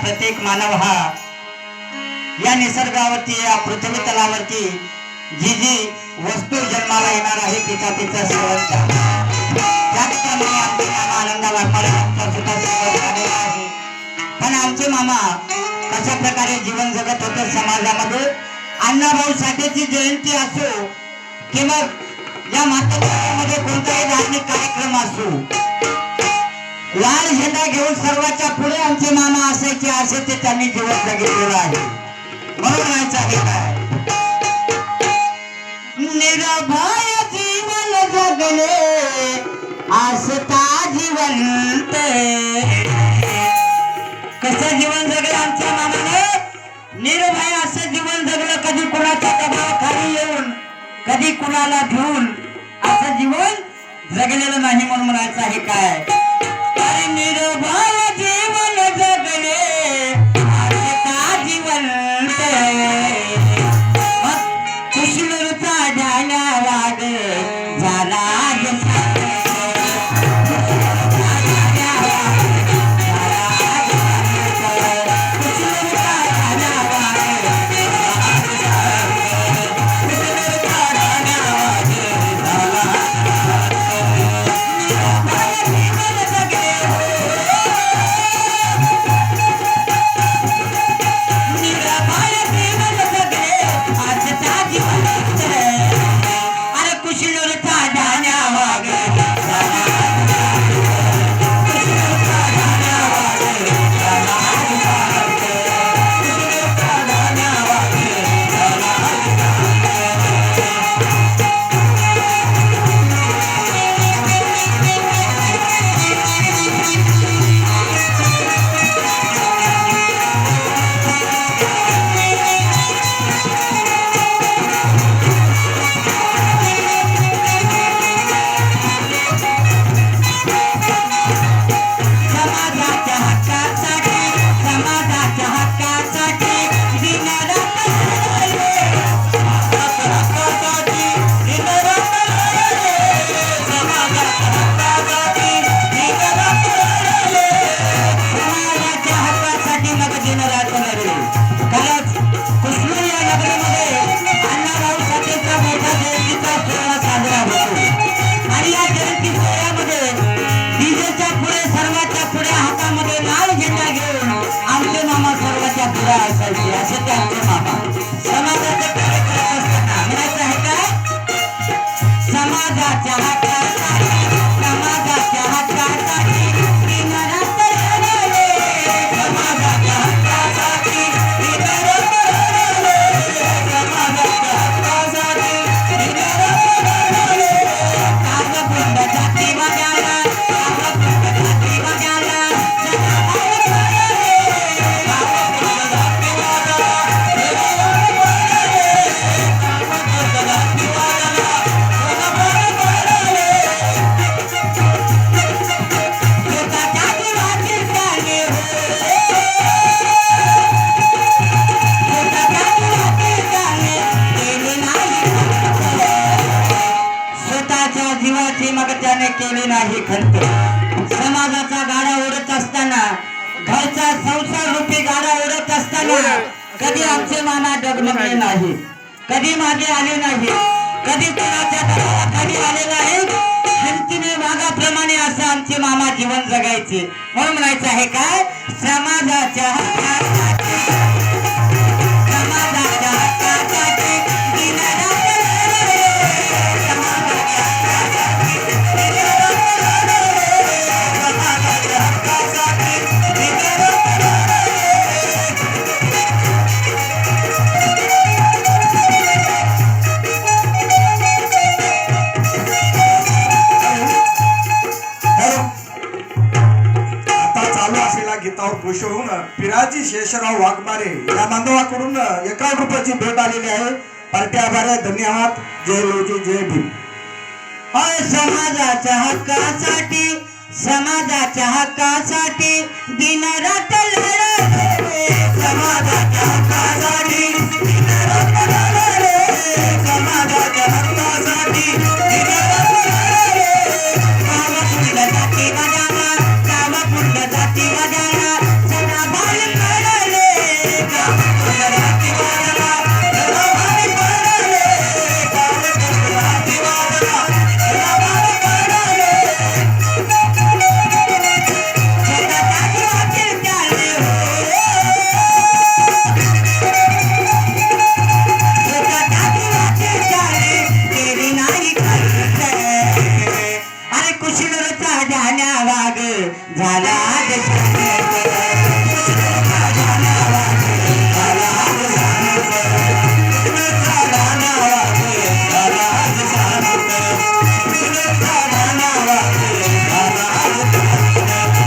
प्रत्येक मानव हा या निसर्गावरती या पृथ्वी तलावरती जी जी वस्तू जन्माला येणार आहे तिचा तिचा सेवन त्याचप्रमाणे आमचे मामा आनंदा वाघमारे यांचा सुद्धा सेवन झालेला आहे. पण आमचे मामा कशा प्रकारे जीवन जगत होते समाजामध्ये. अण्णाभाऊ साठेची जयंती असो कि मग या महाराष्ट्रामध्ये कोणताही धार्मिक कार्यक्रम असो लाल झेंडा घेऊन सर्वांच्या पुढे आमचे मामा असायचे असे ते त्यांनी जीवन जगितलेलं आहे. म्हणून म्हणायचं आहे काय निर्भय जीवन जगले आस्था जिवंत. कसं जीवन जगलं आमच्या मामाने निर्भय असं जीवन जगलं. कधी कुणाच्या दबावाखाली येऊन कधी कुणाला भिवून असं जीवन जगलेलं नाही. म्हणून म्हणायचं आहे काय अरे निर्भय जीवन जगले आस्था जिवंत. कुशलता झाला वाद झाला केली नाही खंत. समाजाचा गाडा ओढत असताना घरचा संसार रूपी गाडा ओढत असताना कधी आमचे मामा डगमगले नाही, कधी मागे आले नाही, कधी कोणाच्या दबावाखाली आले नाही. खंतीने वाघाप्रमाणे असं आमचे मामा जीवन जगायचे. म्हणून म्हणायचं आहे काय समाजाच्या गीतावर खुश होऊन पिराजी शेषराव वाघमारे या बांधवाकडून 11 रुपयाची भेट आलेली आहे. पार्टी आभार आहे. धन्यवाद. जय लोजी जय भीम. समाजाच्या हक्कासाठी समाजाच्या हक्कासाठी दिन रात लढले. समाजाच्या हक्कासाठी दिन रात लढले. समाजाच्या हक्कासाठी दिन रात लढले. गाव पुढलं जाती वाजाला, गाव पुढलं जाती वाजाला, सदा बाल जाण्या वाग झाला ग शांत. कृष्णाचा जाण्या वाग झाला ग शांत. कृष्णाचा जाण्या वाग झाला ग शांत. कृष्णाचा जाण्या वाग झाला ग शांत.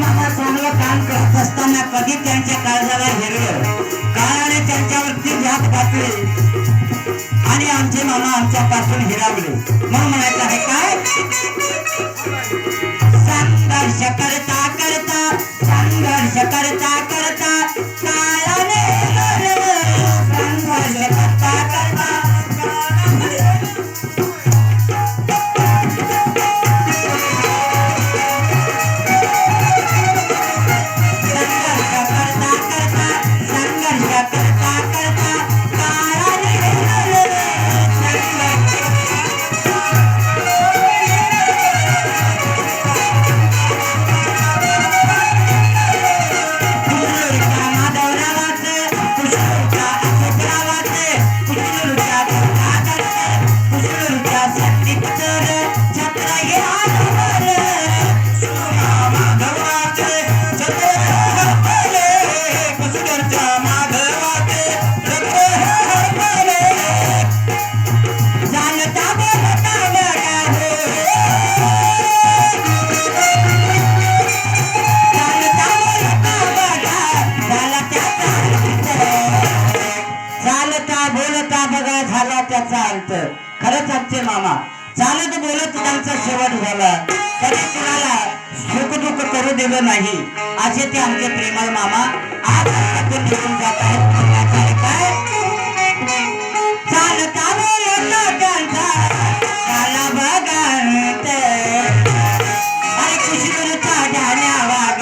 मामा चांगलं काम करत असताना कधी त्यांच्या काळजाला हिरलं काळाने त्यांच्यावरती झाप घातली आणि आमचे मामा आमच्यापासून हिरावले. मग म्हणायचं आहे काय, संघर्ष करता करता संघर्ष करता करता काळाने हरवलं. संघर्ष करता करता त्याचा अर्थ. खरंच आमचे मामा चालत बोलत त्यांचा शेवट झाला. कधी कुणाला सुख दुःख करू दिलं नाही असे ते आमचे प्रेमळ मामा आज आपल्यातून निघून जात आहेत. काय चालता बोलत त्यांचा काला बघत अरे कृष्णाचा जाण्या वाग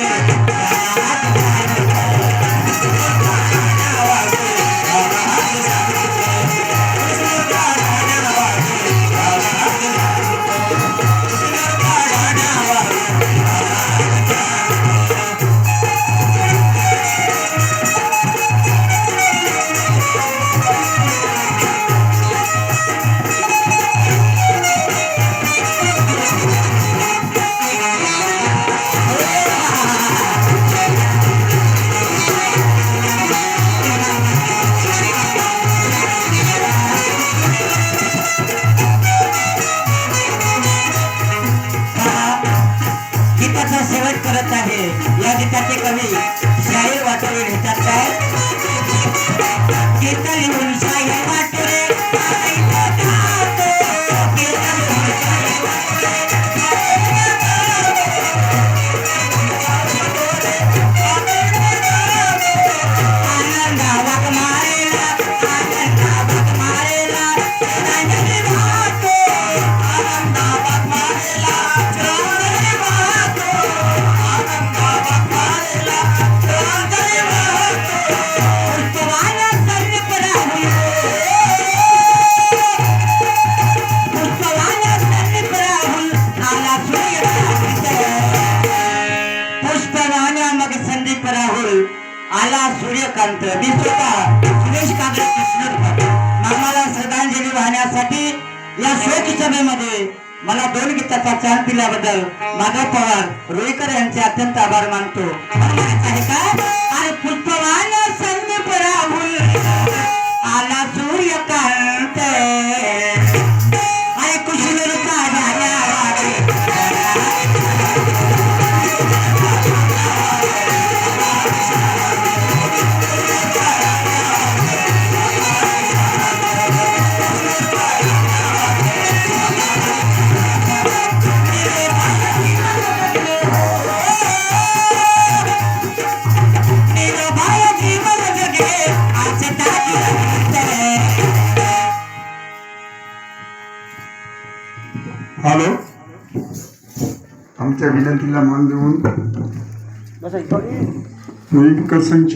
शेवट करत आहे. या गीताचे कवी शाहीर वाटोरे लिहितात काय, गीत लिहून शाहीर वाटोरे आला सूर्यकांत. मी स्वतः सुरेश कागड कृष्ण मामाला श्रद्धांजली वाहण्यासाठी या शोक सभेमध्ये मला 2 गीताचा चाल दिल्याबद्दल माधव पवार रुईकर यांचे अत्यंत आभार मानतो. आहे काय, अरे पुष्पवान संदीप राहुल आला सूर्यकांत अरे कुशलता झाल्या हॅलो, आमच्या विनंतीला मान देऊन संच